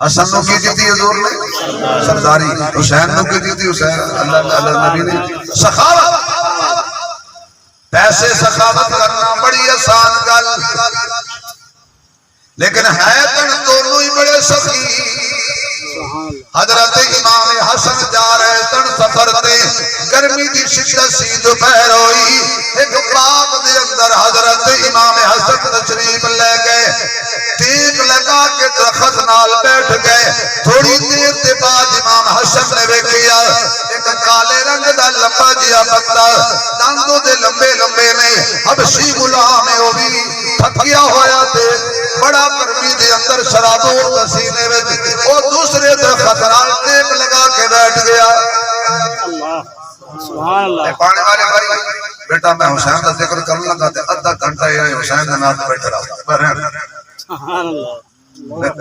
حسن نو کی دیتی حضور نے سرداری، حسین نو کی دیتی حسین اللہ نبی نے سخاوت، پیسے سخاوت کرنا بڑی آسان گل، لیکن ہے تن دونوں ہی بڑے سخی۔ حضرت امام حسن جا رہے تن سفر تے، گرمی دی شدت سی دوپہر ہوئی، ایک باغ دے اندر حضرت امام حسن تشریف لے گئے، ٹیک لگا کے درخت نال بیٹھ گئے۔ تھوڑی دیر کے بعد امام حسن نے دیکھا ایک کالے رنگ دا لمبا جیا بندہ، دندوں دے لمبے لمبے نے، حبشی غلام ہے، وہ بھی تھکیا ہوا تھے، بڑا گرمی دے اندر شرابور پسینے میں، وہ دوسرے درخت نال ٹیک لگا کے بیٹھ گیا۔ سبحان اللہ۔ پانے والے بھائی بیٹا میں حسین کا ذکر کرنے لگا تے آدھا گھنٹہ یہ حسین کے نام بیٹھ رہا سبحان اللہ۔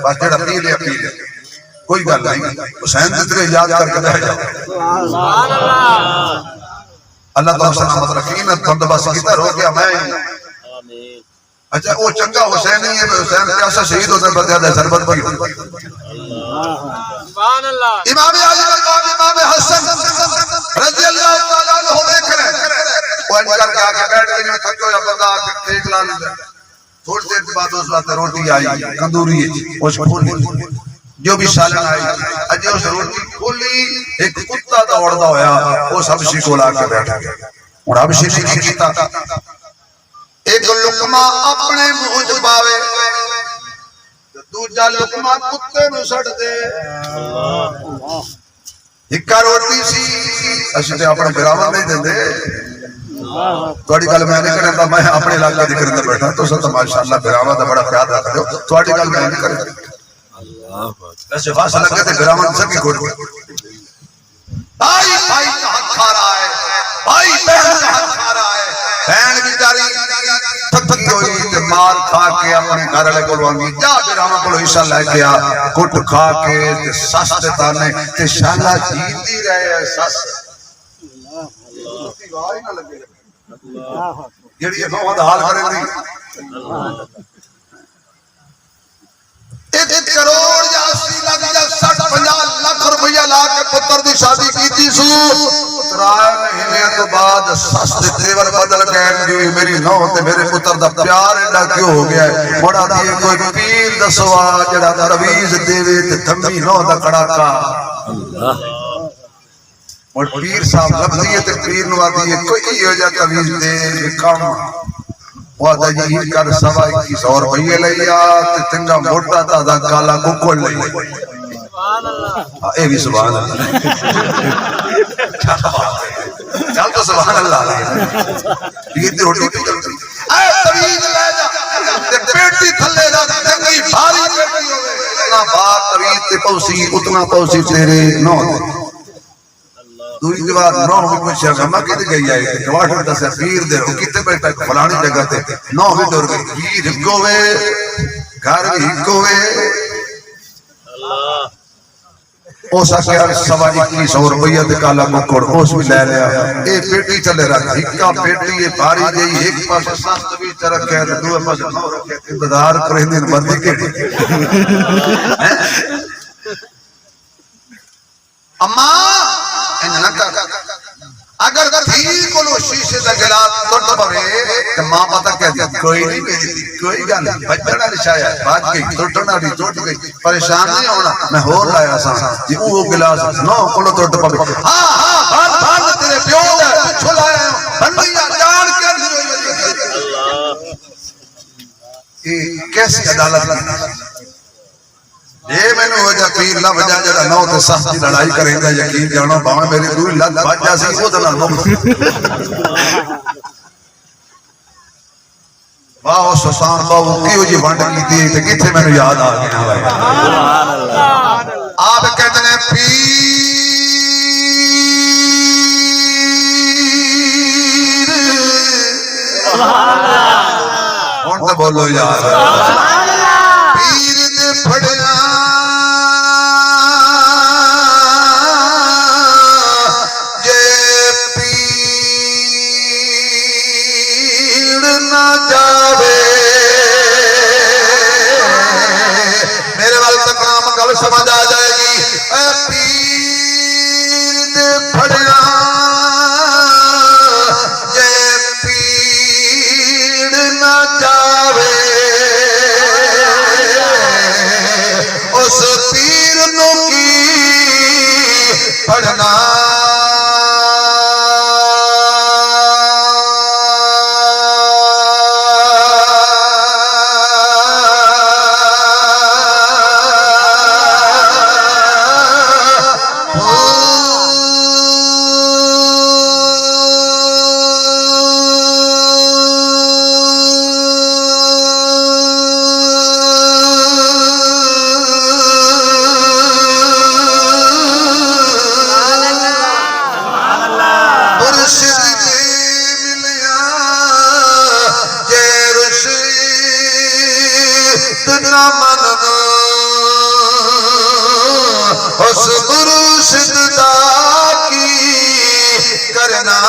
بس جڑا پی لیا کوئی گل نہیں، حسین جتنے یاد کر کے بیٹھ جاؤ۔ سبحان اللہ۔ اللہ تعالیٰ سلامت رکھیں، میں بندوبست کیتا رو گیا میں۔ اچھا وہ چنگا حسین ہی ہے، حسین پیاسا شہید ہوتا ہے بدیا دے ضربت پڑی۔ سبحان اللہ۔ امام علی مقام امام حسن رضی اللہ تعالیٰ عنہ دیکھ رہے ہیں، وہ انکر کے آگے بیٹھ کے نہیں تھکو یا بندہ آگے ٹیک لا لیں۔ تھوڑی دیر کے بعد اس وقت روٹی آئی کندوری ہے، اس کھولی جو بھی سالن آئی، اجے اس روٹی کھولی، ایک کتا دوڑدا ہویا وہ سب سی کو لا کے بیٹھ گیا۔ اور اب سی نے کی کیتا، ایک لقمہ اپنے منہ چ پاوے، دوجا لقمہ کتے نو سٹ دے۔ اکا روٹی سی اسی تے اپنے براوا نہیں دیندے۔ تھوڑی گل میں نہیں کرتا، میں اپنے علاقے دی کرنے بیٹھا تو سب ماشاءاللہ براوا دا بڑا خیال رکھ دو، تھوڑی گل میں نہیں کرتا۔ ویسے فاصلہ لگے تے براوا سکی کھوڑ گئے۔ بھائی بھائی کا حق کھا رہا ہے، بھائی بہن کا حق کھا رہا ہے، بہن بیچاری تھکی ہوئی تے مار کھا کے اپنے گھر والے کولوں آندی، جا براوا کولوں حصہ لے کے آ، کٹ کھا کے تے سس دے تانے تے شالا جیتی رہے سس واہی نہ لگے جیڑی نوہاں دا حال کرے دی۔ 1 کروڑ یا 80 لاکھ یا 60-50 لاکھ روپیہ لا کے پتر دی شادی کیتی سو، 3 مہینے تو بعد سس دے تیور بدل گئے کہ میری نوہ تے میرے پتر دا پیار ایڈا کیوں ہو گیا ہے، بڑا دیئے کوئی پیر دسوا جڑا ترویز دیوے تے تھمی نوہ دا کڑاکا۔ اور پیر صاحب لفظی ہے تے پیر نوا دیئے کوئی ہو جا تویز دے کام وعدہ جی کر 2100 روپیے لیا تے تنگا موٹا تا دا کالا ککڑ لیا۔ سبحان اللہ۔ اے بھی سبحان اللہ، چل تو سبحان اللہ یہ تے روٹی پی جلتی اے تویز لے جا تے پیٹی تھلے جا تنگی بھاری پیٹی ہوئے، اتنا بار تویز تے پوسی اتنا پوسی تیرے نو دے۔ دوری دیوار نو بھی کچھ شرما کتے گئی آئی تھے، گواٹر دا سے پیر دے رو کتے بیٹھا فلانی جگہ تے نو بھی ڈور گئی، پیر ہکو وے گھر بھی ہکو وے۔ اوسا کیا 2100 روپیہ تے کالا مکڑ اوس بھی لے لیا، اے پیٹی چلے رکھ ہکا پیٹی یہ بھاری گئی، ایک پاس ساست بھی چرک ہے دو پاس نو رکھے، انتظار کریں دن بندی کیڑی اماں اگر تھی کلو شیشے دا گلاس ٹوٹ پوے تے ماں پتہ کہہ دیا کوئی نہیں میری تھی کوئی گل بچڑا رشایا بات گئی ٹوٹنا دی ٹوٹ گئی پریشان نہیں ہونا میں ہور لایا سا جی وہ گلاس نو کلو ٹوٹ پوے ہاں ہاں بات بات تیرے پیو دا چھلایا بندیا جان کے یہ کیسی عدالت اے میں نے ہو جا پیر لب جا جڑا نو تے سختی لڑائی کریں دا یقین جانو باویں میری دوری لگ بج جا سی او تے نہ نو واہ سبحان اللہ کیو جی ونڈ کیتی تے کتھے مینوں یاد آ گیا بھائی سبحان اللہ۔ آپ کہتے ہیں پیر سبحان اللہ، ہن تے بولو یار پیر دے پھڑیا سمجھ آ جائے گی اے پیر دے پھڑیا جے پیر نہ جاوے اس پیر نو کی پڑھنا اس مرشد دا کی کرنا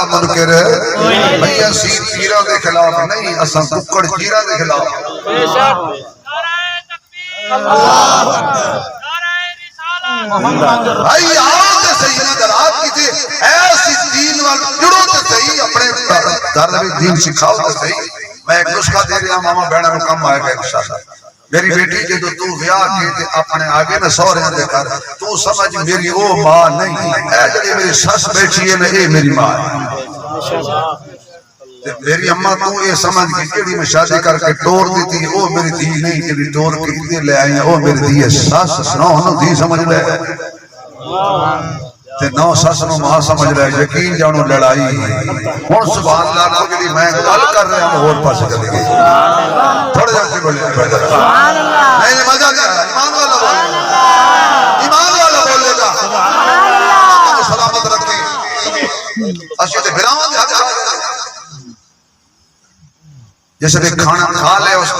منکر بھئی اسی پیرہ دے خلاف نہیں اساں ککڑ چیرہ دے خلاف بھائی آؤ تے صحیح نہ درات کی تھی ایسی دین والا جڑو تے صحیح اپنے دردوی دین سکھاؤ تے صحیح میں ایک نسخہ دے رہا ماما بیڑا نو کم آئے گا ایک شاہ میری بیٹی جدو تو ویاہ کیتے اپنے آگے نہ سو رہے دے کر تو سمجھ میری وہ ماں نہیں اے جڑی میری سس بیٹھی ہے نا اے میری ماں ہے میری اماں تو یہ سمجھ کی جڑی میں شادی کر کے ٹور دیتی ہے وہ میری دی نہیں جڑی ٹور کی دے لے آئی ہیں وہ میری دی ہے سس نو ہنو دی سمجھ لے تے نو سس نو ماں سمجھ لے یقین جانو لڑائی ہون سبحان اللہ کو جڑی میں گل کر رہے ہیں اور پاس چلے گئی تھوڑے جاتی بولے سبحان اللہ نہیں مزہ نہیں آیا ایمان والا بولے گا سلامت رکھیں اشیاء بھراؤں دے حق جیسے کہ کھانا کھا لے اس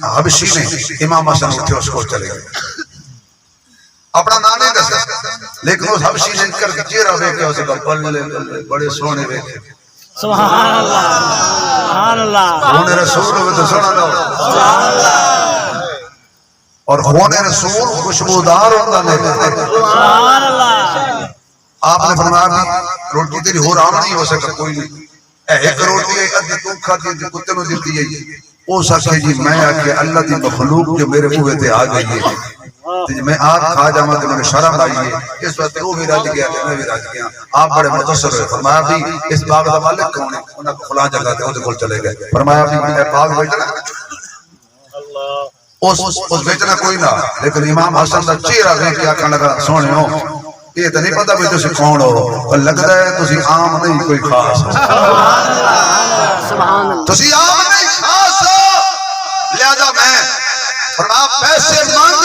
حبشی نے امام حسن اٹھے اس کو چلے گئے اپنا نانے دسے لیکن اس حبشی نے کر کے چیرہ بیکے اسے کا بڑے سونے بیکے سبحان اللہ سبحان اللہ خون رسول ہوئے تو سونا دو سبحان اللہ اور خون رسول خوشبودار ہوتا نہیں سبحان اللہ آپ نے فرمایا بھی روٹی تیری ہو رام نہیں ہو سکتا کوئی نہیں ایک روٹی ہے ادھی تو کھاتی ہے کتے نو دیتی ہے او سکے جی میں آکے اللہ دی مخلوق جو میرے موہے تے آ گئی ہے میں آگ کھا جاما تے میں شرم آئی ہے اس وقت وہ بھی راج گیا میں بھی راج گیا آپ بڑے متصر ہوئے فرمایا بھی اس باغ دا مالک کون ہے انہاں کو فلاں جگہ تے وہ چلے گئے فرمایا بھی میں باغ بیچنا اس بیچنا کوئی نہ لیکن امام حسن دا چہرہ دیکھ کے آکھنے لگا سونے ہو یہ تو نہیں پتا بھی تسی کون ہو پر لگتا ہے تسی عام نہیں کوئی خاص تسی عام نہیں خاص ہو لہذا میں فرمایا پیسے مانگ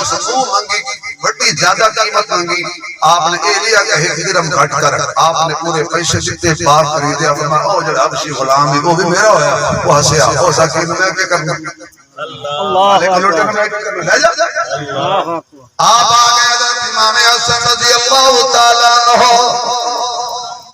اس کو مانگی بڑی زیادہ قیمت مانگی آپ نے اے لیا کہ ایک درم گھٹ کر آپ نے پورے پیسے جتنے پار خریدے فرمایا او جڑا حبشی غلام ہے وہ بھی میرا ہویا وہ ہنسیا وہ سکین میں کیا کرنا اللہ لوٹن میں کیا کرنا لے جا آپ آگئے حضرت امام حسن رضی اللہ تعالیٰ عنہ